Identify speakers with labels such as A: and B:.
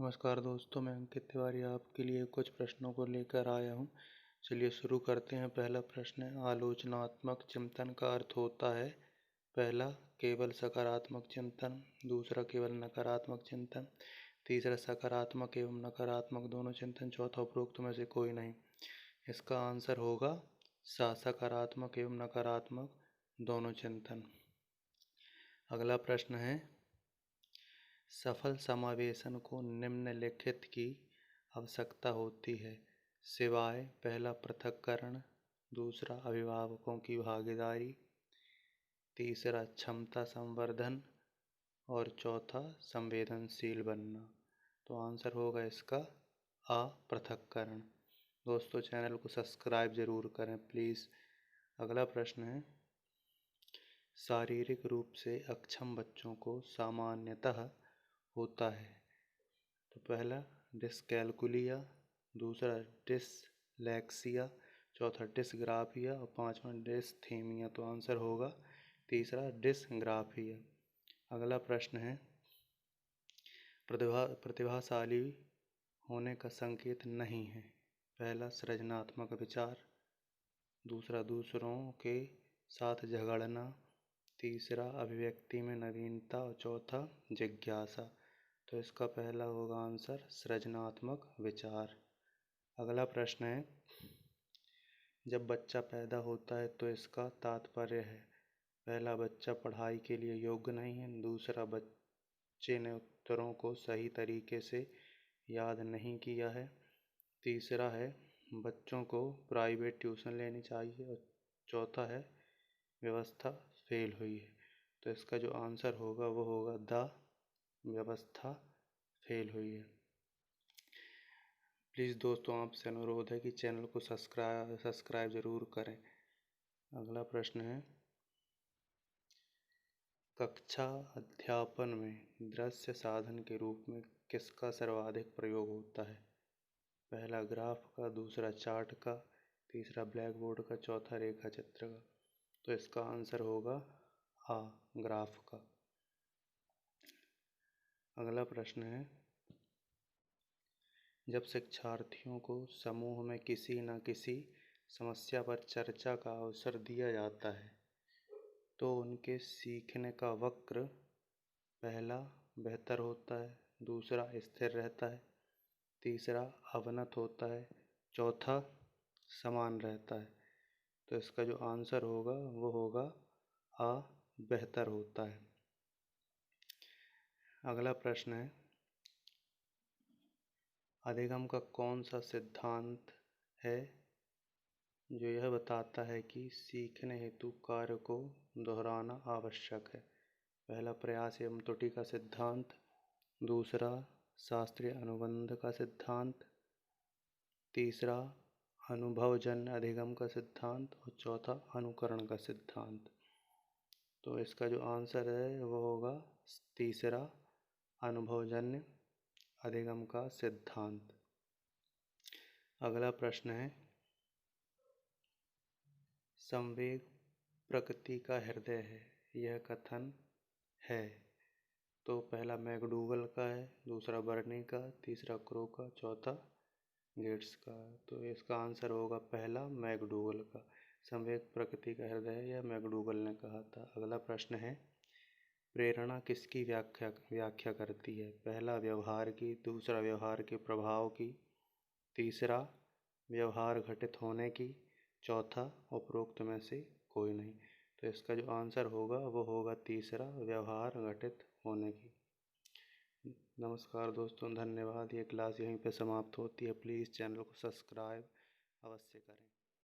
A: नमस्कार दोस्तों, मैं अंकित तिवारी आपके लिए कुछ प्रश्नों को लेकर आया हूँ। चलिए शुरू करते हैं। पहला प्रश्न है, आलोचनात्मक चिंतन का अर्थ होता है। पहला, केवल सकारात्मक चिंतन। दूसरा, केवल नकारात्मक चिंतन। तीसरा, सकारात्मक एवं नकारात्मक दोनों चिंतन। चौथा, उपरोक्त में से कोई नहीं। इसका आंसर होगा सकारात्मक एवं नकारात्मक दोनों चिंतन। अगला प्रश्न है, सफल समावेशन को निम्नलिखित की आवश्यकता होती है, सिवाय पहला पृथक्करण, दूसरा अभिभावकों की भागीदारी, तीसरा क्षमता संवर्धन और चौथा संवेदनशील बनना। तो आंसर होगा इसका अपृथक्करण। दोस्तों, चैनल को सब्सक्राइब जरूर करें प्लीज़। अगला प्रश्न है, शारीरिक रूप से अक्षम बच्चों को सामान्यतः होता है। तो पहला डिस्कैलकुलिया, दूसरा डिसलेक्सिया, चौथा डिसग्राफिया और पांचवा डिस्थेमिया। तो आंसर होगा तीसरा डिसग्राफिया। अगला प्रश्न है, प्रतिभाशाली होने का संकेत नहीं है। पहला सृजनात्मक विचार, दूसरा दूसरों के साथ झगड़ना, तीसरा अभिव्यक्ति में नवीनता और चौथा जिज्ञासा। तो इसका पहला होगा आंसर सृजनात्मक विचार। अगला प्रश्न है, जब बच्चा पैदा होता है तो इसका तात्पर्य है। पहला, बच्चा पढ़ाई के लिए योग्य नहीं है। दूसरा, बच्चे ने उत्तरों को सही तरीके से याद नहीं किया है। तीसरा है, बच्चों को प्राइवेट ट्यूशन लेनी चाहिए और चौथा है, व्यवस्था फेल हुई है। तो इसका जो आंसर होगा वो होगा द व्यवस्था फेल हुई है। प्लीज़ दोस्तों, आपसे अनुरोध है कि चैनल को सब्सक्राइब जरूर करें। अगला प्रश्न है, कक्षा अध्यापन में दृश्य साधन के रूप में किसका सर्वाधिक प्रयोग होता है। पहला ग्राफ का, दूसरा चार्ट का, तीसरा ब्लैक बोर्ड का, चौथा रेखा चित्र का। तो इसका आंसर होगा ग्राफ का। अगला प्रश्न है, जब शिक्षार्थियों को समूह में किसी न किसी समस्या पर चर्चा का अवसर दिया जाता है तो उनके सीखने का वक्र पहला बेहतर होता है, दूसरा स्थिर रहता है, तीसरा अवनत होता है, चौथा समान रहता है। तो इसका जो आंसर होगा वो होगा बेहतर होता है। अगला प्रश्न है, अधिगम का कौन सा सिद्धांत है जो यह बताता है कि सीखने हेतु कार्य को दोहराना आवश्यक है। पहला प्रयास एवं त्रुटि का सिद्धांत, दूसरा शास्त्रीय अनुबंध का सिद्धांत, तीसरा अनुभवजन्य अधिगम का सिद्धांत और चौथा अनुकरण का सिद्धांत। तो इसका जो आंसर है वो होगा तीसरा अनुभवजन्य अधिगम का सिद्धांत। अगला प्रश्न है, संवेग प्रकृति का हृदय है, यह कथन है। तो पहला मैकडूगल का है, दूसरा बर्नी का, तीसरा क्रो का, चौथा गेट्स का। तो इसका आंसर होगा पहला मैकडूगल का। संवेग प्रकृति का हृदय है, यह मैकडूगल ने कहा था। अगला प्रश्न है, प्रेरणा किसकी व्याख्या करती है। पहला व्यवहार की, दूसरा व्यवहार के प्रभाव की, तीसरा व्यवहार घटित होने की, चौथा उपरोक्त में से कोई नहीं। तो इसका जो आंसर होगा वो होगा तीसरा व्यवहार घटित होने की। नमस्कार दोस्तों, धन्यवाद। ये क्लास यहीं पे समाप्त होती है। प्लीज़ चैनल को सब्सक्राइब अवश्य करें।